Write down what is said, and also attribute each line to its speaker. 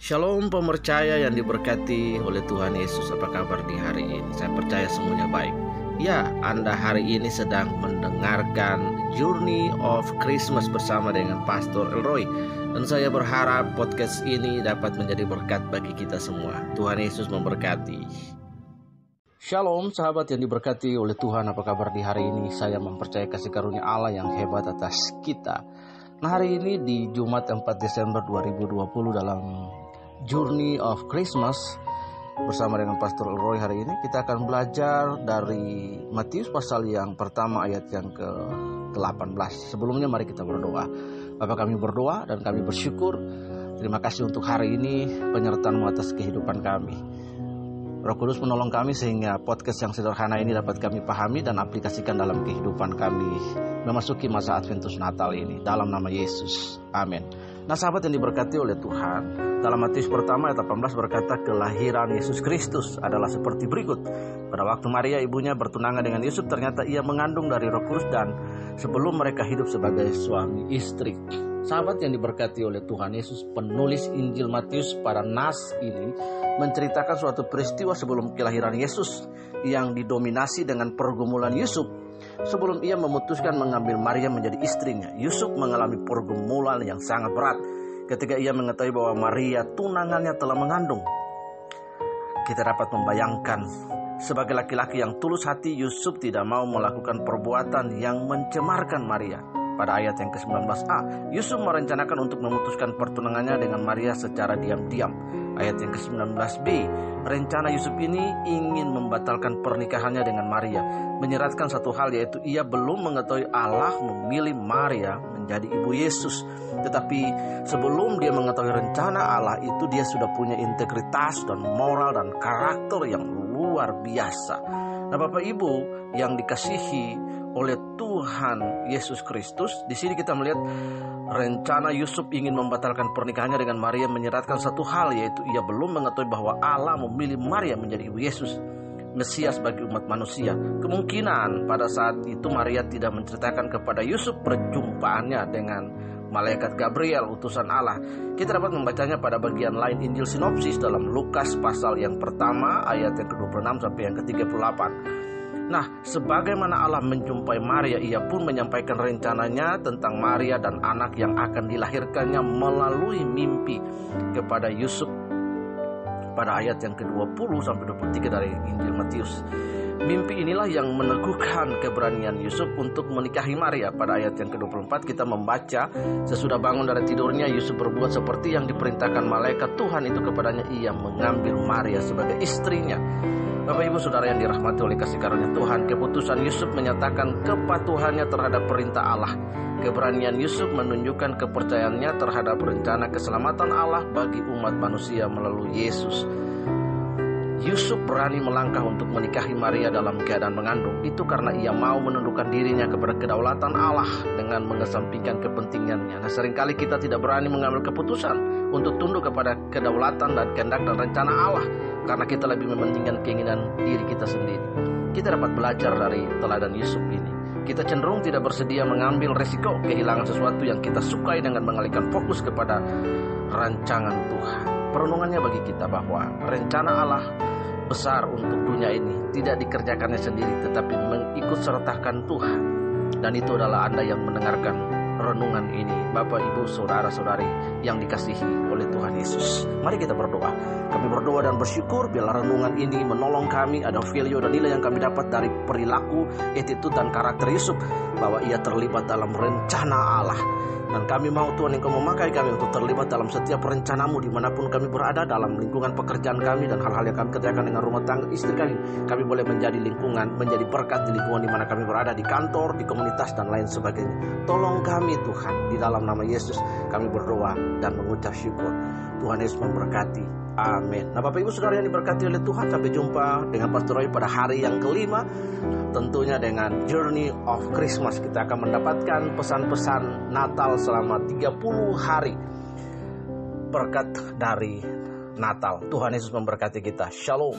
Speaker 1: Shalom pemercaya yang diberkati oleh Tuhan Yesus. Apa kabar di hari ini? Saya percaya semuanya baik. Ya, Anda hari ini sedang mendengarkan Journey of Christmas bersama dengan Pastor Elroy. Dan saya berharap podcast ini dapat menjadi berkat bagi kita semua. Tuhan Yesus memberkati. Shalom sahabat yang diberkati oleh Tuhan. Apa kabar di hari ini? Saya mempercayai kasih karunia Allah yang hebat atas kita. Nah, hari ini di Jumat 4 Desember 2020 dalam Journey of Christmas bersama dengan Pastor Elroy, hari ini kita akan belajar dari Matius pasal yang pertama ayat yang ke-18. Sebelumnya mari kita berdoa. Bapa, kami berdoa dan kami bersyukur. Terima kasih untuk hari ini penyertaan-Mu atas kehidupan kami. Roh Kudus menolong kami sehingga podcast yang sederhana ini dapat kami pahami dan aplikasikan dalam kehidupan kami memasuki masa Adventus Natal ini. Dalam nama Yesus, amin. Nah sahabat yang diberkati oleh Tuhan, dalam Matius pertama ayat 18 berkata, kelahiran Yesus Kristus adalah seperti berikut. Pada waktu Maria ibunya bertunangan dengan Yusuf, ternyata ia mengandung dari Roh Kudus dan sebelum mereka hidup sebagai suami istri. Sahabat yang diberkati oleh Tuhan Yesus, penulis Injil Matius pada nas ini menceritakan suatu peristiwa sebelum kelahiran Yesus yang didominasi dengan pergumulan Yusuf. Sebelum ia memutuskan mengambil Maria menjadi istrinya, Yusuf mengalami pergumulan yang sangat berat ketika ia mengetahui bahwa Maria tunangannya telah mengandung. Kita dapat membayangkan, sebagai laki-laki yang tulus hati, Yusuf tidak mau melakukan perbuatan yang mencemarkan Maria. Pada ayat yang ke-19a, Yusuf merencanakan untuk memutuskan pertunangannya dengan Maria secara diam-diam. Ayat yang ke-19b, rencana Yusuf ini ingin membatalkan pernikahannya dengan Maria, menyeratkan satu hal, yaitu ia belum mengetahui Allah memilih Maria menjadi ibu Yesus. Tetapi sebelum dia mengetahui rencana Allah itu, dia sudah punya integritas dan moral dan karakter yang luar biasa. Nah Bapak Ibu yang dikasihi oleh Tuhan Yesus Kristus, di sini kita melihat rencana Yusuf ingin membatalkan pernikahannya dengan Maria menyeratkan satu hal, yaitu ia belum mengetahui bahwa Allah memilih Maria menjadi ibu Yesus, Mesias bagi umat manusia. Kemungkinan pada saat itu Maria tidak menceritakan kepada Yusuf perjumpaannya dengan malaikat Gabriel, utusan Allah. Kita dapat membacanya pada bagian lain Injil sinopsis dalam Lukas pasal yang pertama ayat yang ke-26 sampai yang ke-38. Nah, sebagaimana Allah menjumpai Maria, ia pun menyampaikan rencananya tentang Maria dan anak yang akan dilahirkannya melalui mimpi kepada Yusuf pada ayat yang ke-20 sampai 23 dari Injil Matius. Mimpi inilah yang meneguhkan keberanian Yusuf untuk menikahi Maria. Pada ayat yang ke-24 kita membaca, sesudah bangun dari tidurnya, Yusuf berbuat seperti yang diperintahkan malaikat Tuhan itu kepadanya. Ia mengambil Maria sebagai istrinya. Bapak Ibu Saudara yang dirahmati oleh kasih karunia Tuhan, keputusan Yusuf menyatakan kepatuhannya terhadap perintah Allah. Keberanian Yusuf menunjukkan kepercayaannya terhadap rencana keselamatan Allah bagi umat manusia melalui Yesus. Yusuf berani melangkah untuk menikahi Maria dalam keadaan mengandung. Itu karena ia mau menundukkan dirinya kepada kedaulatan Allah dengan mengesampingkan kepentingannya. Nah, seringkali kita tidak berani mengambil keputusan untuk tunduk kepada kedaulatan dan kehendak dan rencana Allah, karena kita lebih mementingkan keinginan diri kita sendiri. Kita dapat belajar dari teladan Yusuf ini. Kita cenderung tidak bersedia mengambil resiko kehilangan sesuatu yang kita sukai dengan mengalihkan fokus kepada rancangan Tuhan. Perenungannya bagi kita bahwa rencana Allah besar untuk dunia ini tidak dikerjakannya sendiri, tetapi mengikut sertakan Tuhan. Dan itu adalah Anda yang mendengarkan renungan ini, Bapak Ibu Saudara-saudari yang dikasihi oleh Tuhan Yesus. Mari kita berdoa. Kami berdoa dan bersyukur bila renungan ini menolong kami, ada value dan nilai yang kami dapat dari perilaku, attitude dan karakter Yusuf, bahwa ia terlibat dalam rencana Allah. Dan kami mau Tuhan Engkau memakai kami untuk terlibat dalam setiap rencanamu dimanapun kami berada, dalam lingkungan pekerjaan kami dan hal-hal yang kami kerjakan dengan rumah tangga istri kami. Kami boleh menjadi lingkungan, menjadi berkat di lingkungan di mana kami berada, di kantor, di komunitas dan lain sebagainya. Tolong kami Tuhan, di dalam nama Yesus kami berdoa dan mengucap syukur. Tuhan Yesus memberkati. Amin. Nah Bapak Ibu Saudara yang diberkati oleh Tuhan, sampai jumpa dengan Pastor Roy pada hari yang kelima. Tentunya dengan Journey of Christmas kita akan mendapatkan pesan-pesan Natal selama 30 hari. Berkat dari Natal. Tuhan Yesus memberkati kita. Shalom.